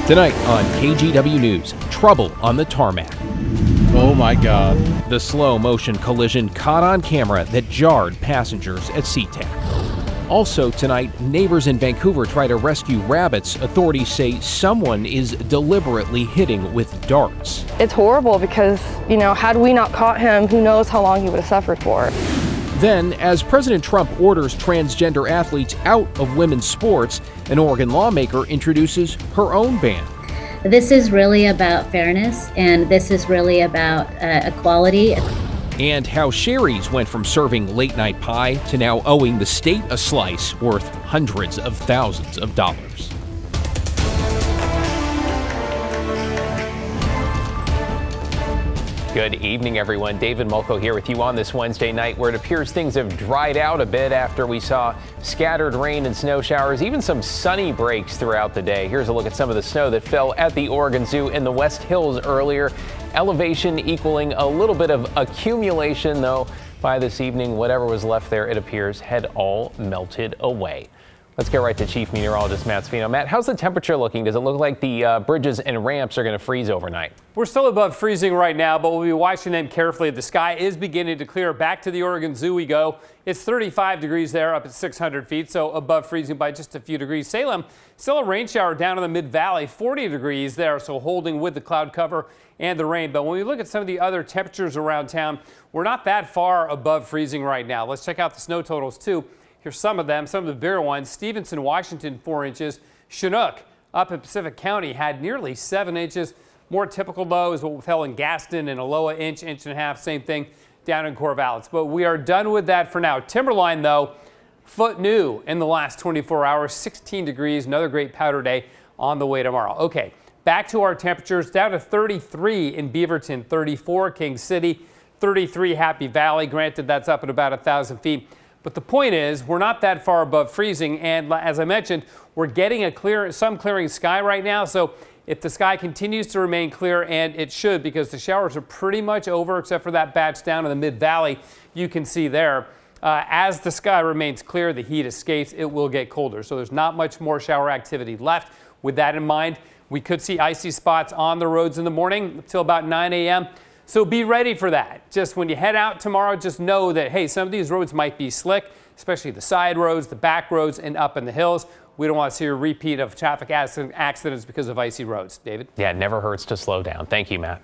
Tonight on KGW News, trouble on the tarmac. Oh my God. The slow motion collision caught on camera that jarred passengers at SeaTac. Also tonight, neighbors in Vancouver try to rescue rabbits. Authorities say someone is deliberately hitting with darts. It's horrible because, had we not caught him, who knows how long he would have suffered for. Then, as President Trump orders transgender athletes out of women's sports, an Oregon lawmaker introduces her own ban. This is really about fairness, and this is really about equality. And how Sherry's went from serving late-night pie to now owing the state a slice worth hundreds of thousands of dollars. Good evening, everyone. David Mulco here with you on this Wednesday night, where it appears things have dried out a bit after we saw scattered rain and snow showers, even some sunny breaks throughout the day. Here's a look at some of the snow that fell at the Oregon Zoo in the West Hills earlier. Elevation equaling a little bit of accumulation, though. By this evening, whatever was left there, it appears, had all melted away. Let's get right to Chief Meteorologist Matt Spino. Matt, how's the temperature looking? Does it look like the bridges and ramps are going to freeze overnight? We're still above freezing right now, but we'll be watching them carefully. The sky is beginning to clear. Back to the Oregon Zoo we go. It's 35 degrees there up at 600 feet, so above freezing by just a few degrees. Salem, still a rain shower down in the mid-valley, 40 degrees there, so holding with the cloud cover and the rain. But when we look at some of the other temperatures around town, we're not that far above freezing right now. Let's check out the snow totals, too. Here's some of them, some of the bigger ones. Stevenson, Washington, 4 inches. Chinook up in Pacific County had nearly 7 inches. More typical, though, is what fell in Gaston and Aloha, inch and a half. Same thing down in Corvallis. But we are done with that for now. Timberline, though, foot new in the last 24 hours, 16 degrees. Another great powder day on the way tomorrow. Okay, back to our temperatures. Down to 33 in Beaverton, 34 King City, 33 Happy Valley. Granted, that's up at about 1,000 feet. But the point is, we're not that far above freezing, and as I mentioned, we're getting some clearing sky right now. So if the sky continues to remain clear, and it should, because the showers are pretty much over, except for that batch down in the mid-valley, you can see there. As the sky remains clear, the heat escapes, it will get colder. So there's not much more shower activity left. With that in mind, we could see icy spots on the roads in the morning until about 9 a.m. So be ready for that. Just when you head out tomorrow, just know that, hey, some of these roads might be slick, especially the side roads, the back roads, and up in the hills. We don't want to see a repeat of traffic accidents because of icy roads. David? Yeah, it never hurts to slow down. Thank you, Matt.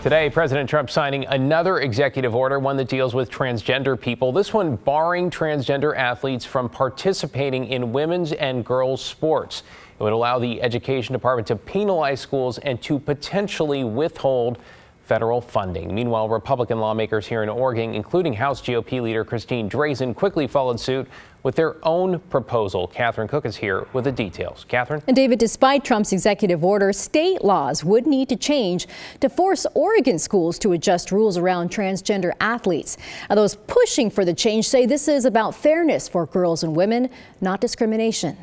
Today, President Trump signing another executive order, one that deals with transgender people. This one barring transgender athletes from participating in women's and girls' sports. It would allow the Education Department to penalize schools and to potentially withhold federal funding. Meanwhile, Republican lawmakers here in Oregon, including House GOP leader Christine Drazen, quickly followed suit with their own proposal. Catherine Cook is here with the details. Catherine? And David, despite Trump's executive order, state laws would need to change to force Oregon schools to adjust rules around transgender athletes. Now, those pushing for the change say this is about fairness for girls and women, not discrimination.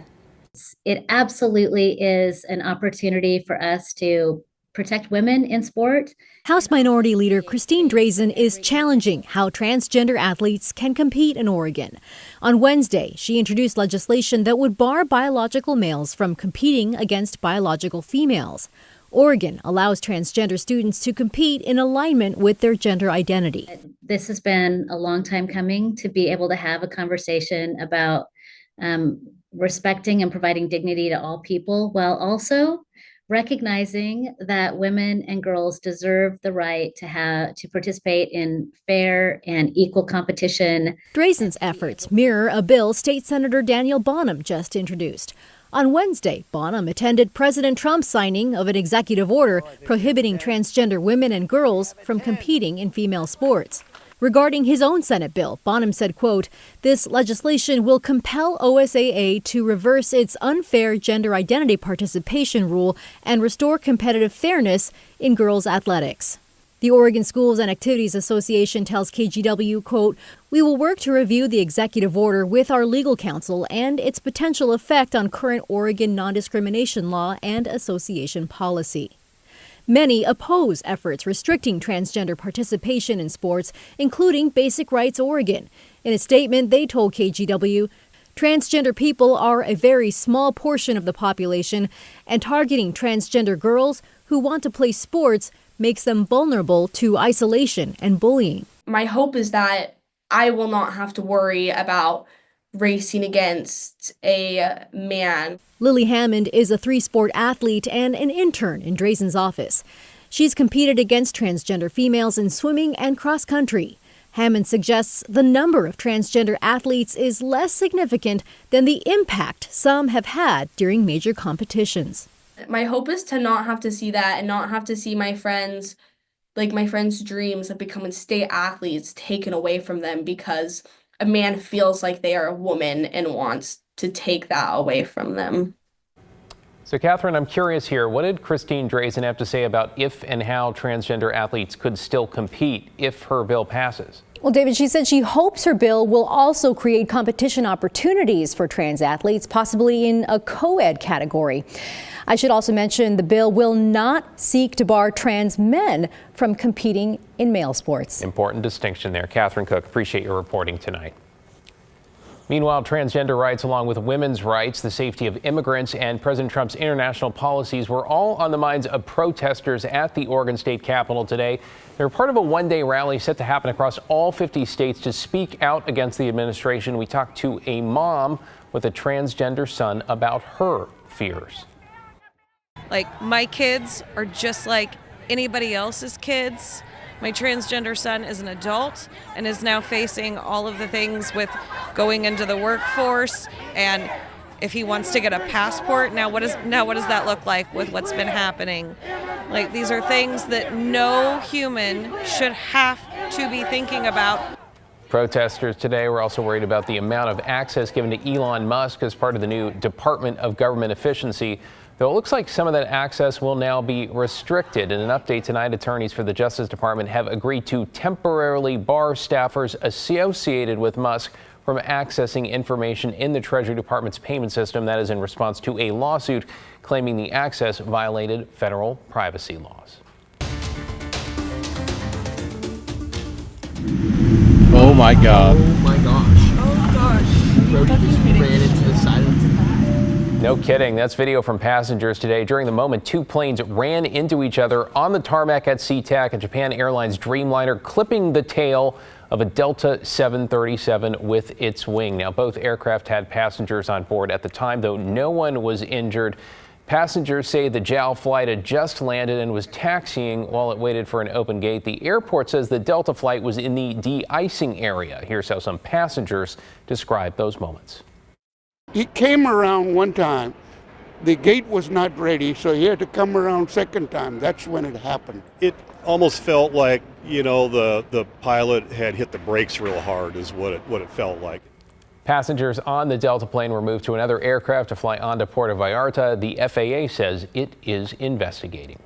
It absolutely is an opportunity for us to protect women in sport. House Minority Leader Christine Drazen is challenging how transgender athletes can compete in Oregon. On Wednesday, she introduced legislation that would bar biological males from competing against biological females. Oregon allows transgender students to compete in alignment with their gender identity. This has been a long time coming to be able to have a conversation about respecting and providing dignity to all people, while also recognizing that women and girls deserve the right to participate in fair and equal competition. Drazen's efforts mirror a bill State Senator Daniel Bonham just introduced. On Wednesday, Bonham attended President Trump's signing of an executive order prohibiting transgender women and girls from competing in female sports. Regarding his own Senate bill, Bonham said, quote, "This legislation will compel OSAA to reverse its unfair gender identity participation rule and restore competitive fairness in girls' athletics." The Oregon Schools and Activities Association tells KGW, quote, "We will work to review the executive order with our legal counsel and its potential effect on current Oregon non-discrimination law and association policy." Many oppose efforts restricting transgender participation in sports, including Basic Rights Oregon. In a statement, they told KGW, Transgender people are a very small portion of the population, and targeting transgender girls who want to play sports makes them vulnerable to isolation and bullying. My hope is that I will not have to worry about racing against a man. Lily Hammond is a 3-sport athlete and an intern in Drazen's office. She's competed against transgender females in swimming and cross country. Hammond suggests the number of transgender athletes is less significant than the impact some have had during major competitions. My hope is to not have to see that and not have to see my friends' dreams of becoming state athletes taken away from them because a man feels like they are a woman and wants to take that away from them. So, Catherine, I'm curious here. What did Christine Drazen have to say about if and how transgender athletes could still compete if her bill passes? Well, David, she said she hopes her bill will also create competition opportunities for trans athletes, possibly in a co-ed category. I should also mention the bill will not seek to bar trans men from competing in male sports. Important distinction there. Catherine Cook, appreciate your reporting tonight. Meanwhile, transgender rights, along with women's rights, the safety of immigrants, and President Trump's international policies were all on the minds of protesters at the Oregon State Capitol today. They're part of a one-day rally set to happen across all 50 states to speak out against the administration. We talked to a mom with a transgender son about her fears. Like, my kids are just like anybody else's kids. My transgender son is an adult and is now facing all of the things with going into the workforce, and if he wants to get a passport, now what does that look like with what's been happening? Like, these are things that no human should have to be thinking about. Protesters today were also worried about the amount of access given to Elon Musk as part of the new Department of Government Efficiency. Though it looks like some of that access will now be restricted. In an update tonight, attorneys for the Justice Department have agreed to temporarily bar staffers associated with Musk from accessing information in the Treasury Department's payment system. That is in response to a lawsuit claiming the access violated federal privacy laws. Oh my God. Oh my gosh. Oh gosh. Brody just ran into the side of the... No kidding. That's video from passengers today. During the moment, two planes ran into each other on the tarmac at SeaTac, a Japan Airlines Dreamliner, clipping the tail of a Delta 737 with its wing. Now, both aircraft had passengers on board at the time, though no one was injured. Passengers say the JAL flight had just landed and was taxiing while it waited for an open gate. The airport says the Delta flight was in the de-icing area. Here's how some passengers describe those moments. He came around one time. The gate was not ready, so he had to come around second time. That's when it happened. It almost felt like, the pilot had hit the brakes real hard is what it felt like. Passengers on the Delta plane were moved to another aircraft to fly on to Puerto Vallarta. The FAA says it is investigating.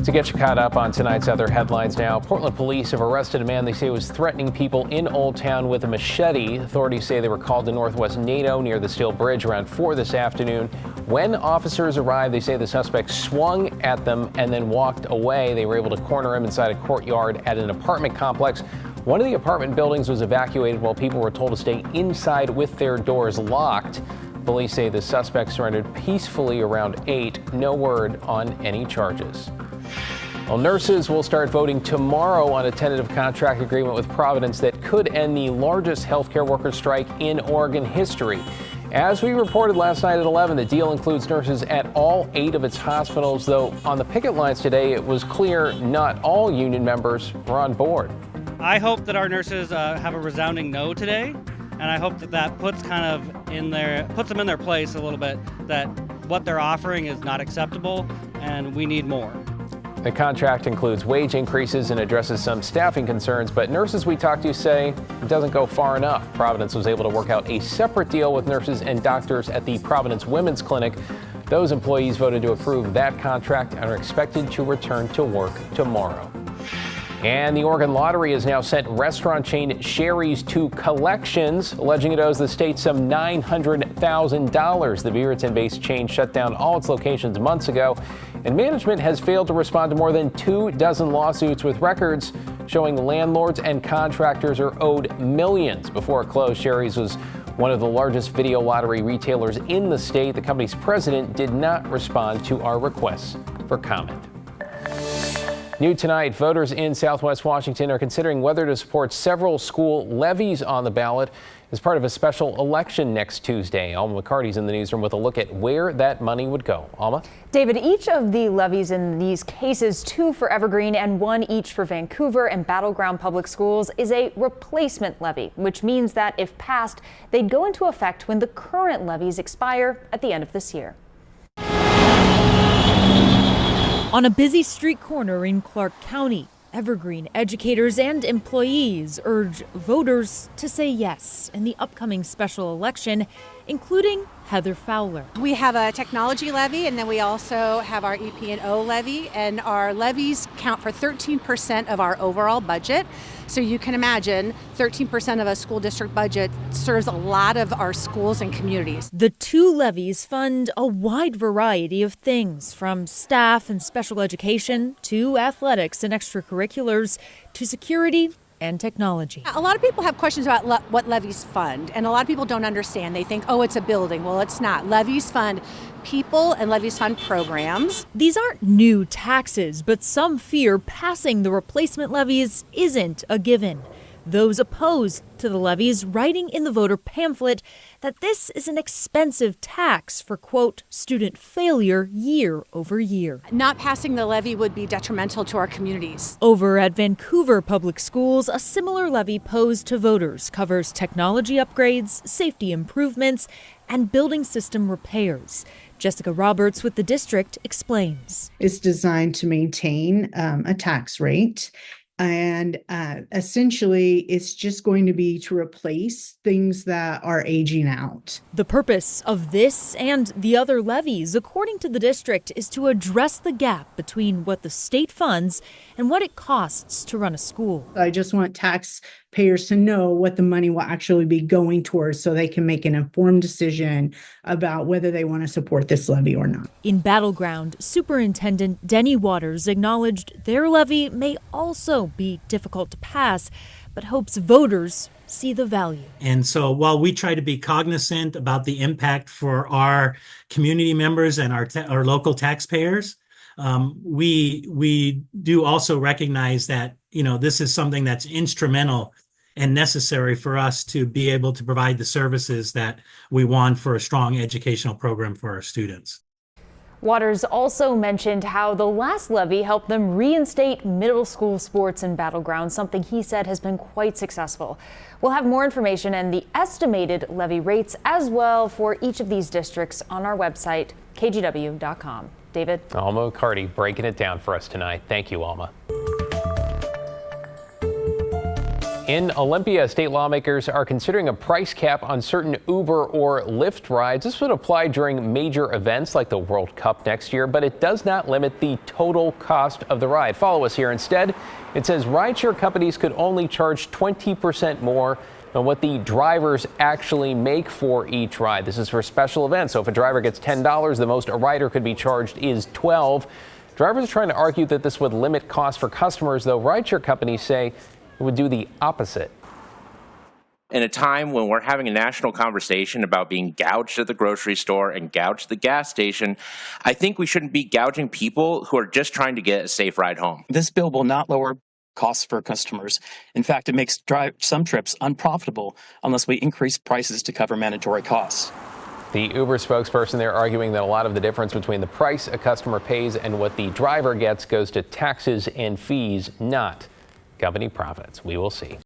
To get you caught up on tonight's other headlines now, Portland police have arrested a man they say was threatening people in Old Town with a machete. Authorities say they were called to Northwest NATO near the Steel Bridge around 4 this afternoon. When officers arrived, they say the suspect swung at them and then walked away. They were able to corner him inside a courtyard at an apartment complex. One of the apartment buildings was evacuated while people were told to stay inside with their doors locked. Police say the suspect surrendered peacefully around 8. No word on any charges. Well, nurses will start voting tomorrow on a tentative contract agreement with Providence that could end the largest healthcare workers strike in Oregon history. As we reported last night at 11, the deal includes nurses at all 8 of its hospitals, though on the picket lines today, it was clear not all union members were on board. I hope that our nurses have a resounding no today, and I hope that puts them in their place a little bit, that what they're offering is not acceptable and we need more. The contract includes wage increases and addresses some staffing concerns, but nurses we talked to say it doesn't go far enough. Providence was able to work out a separate deal with nurses and doctors at the Providence Women's Clinic. Those employees voted to approve that contract and are expected to return to work tomorrow. And the Oregon Lottery has now sent restaurant chain Sherry's to collections, alleging it owes the state some $900,000. The Beaverton-based chain shut down all its locations months ago. And management has failed to respond to more than 24 lawsuits with records showing landlords and contractors are owed millions. Before it closed, Sherry's was one of the largest video lottery retailers in the state. The company's president did not respond to our requests for comment. New tonight, voters in Southwest Washington are considering whether to support several school levies on the ballot as part of a special election next Tuesday. Alma McCarty's in the newsroom with a look at where that money would go. Alma? David, each of the levies in these cases, 2 for Evergreen and 1 each for Vancouver and Battleground Public Schools, is a replacement levy, which means that if passed, they'd go into effect when the current levies expire at the end of this year. On a busy street corner in Clark County, Evergreen educators and employees urge voters to say yes in the upcoming special election, including Heather Fowler. We have a technology levy, and then we also have our EP&O levy, and our levies count for 13% of our overall budget. So you can imagine 13% of a school district budget serves a lot of our schools and communities. The 2 levies fund a wide variety of things, from staff and special education to athletics and extracurriculars to security and technology. A lot of people have questions about what levies fund, and a lot of people don't understand. They think, oh, it's a building. Well, it's not. Levies fund people and levies fund programs. These aren't new taxes, but some fear passing the replacement levies isn't a given. Those opposed to the levies writing in the voter pamphlet that this is an expensive tax for, quote, student failure year over year. Not passing the levy would be detrimental to our communities. Over at Vancouver Public Schools, a similar levy posed to voters covers technology upgrades, safety improvements, and building system repairs. Jessica Roberts with the district explains. It's designed to maintain a tax rate. And essentially, it's just going to be to replace things that are aging out. The purpose of this and the other levies, according to the district, is to address the gap between what the state funds and what it costs to run a school. I just want taxpayers to know what the money will actually be going towards so they can make an informed decision about whether they want to support this levy or not. In Battleground, Superintendent Denny Waters acknowledged their levy may also be difficult to pass, but hopes voters see the value. And so while we try to be cognizant about the impact for our community members and our local taxpayers, we do also recognize that, this is something that's instrumental and necessary for us to be able to provide the services that we want for a strong educational program for our students. Waters also mentioned how the last levy helped them reinstate middle school sports in Battleground, something he said has been quite successful. We'll have more information and the estimated levy rates as well for each of these districts on our website, kgw.com. David? Alma McCarty breaking it down for us tonight. Thank you, Alma. In Olympia, state lawmakers are considering a price cap on certain Uber or Lyft rides. This would apply during major events like the World Cup next year, but it does not limit the total cost of the ride. Follow us here. Instead, it says rideshare companies could only charge 20% more than what the drivers actually make for each ride. This is for special events. So if a driver gets $10, the most a rider could be charged is $12. Drivers are trying to argue that this would limit costs for customers, though rideshare companies say it would do the opposite. In a time when we're having a national conversation about being gouged at the grocery store and gouged at the gas station, I think we shouldn't be gouging people who are just trying to get a safe ride home. This bill will not lower costs for customers. In fact, it makes some trips unprofitable unless we increase prices to cover mandatory costs. The Uber spokesperson there arguing that a lot of the difference between the price a customer pays and what the driver gets goes to taxes and fees, not company profits. We will see.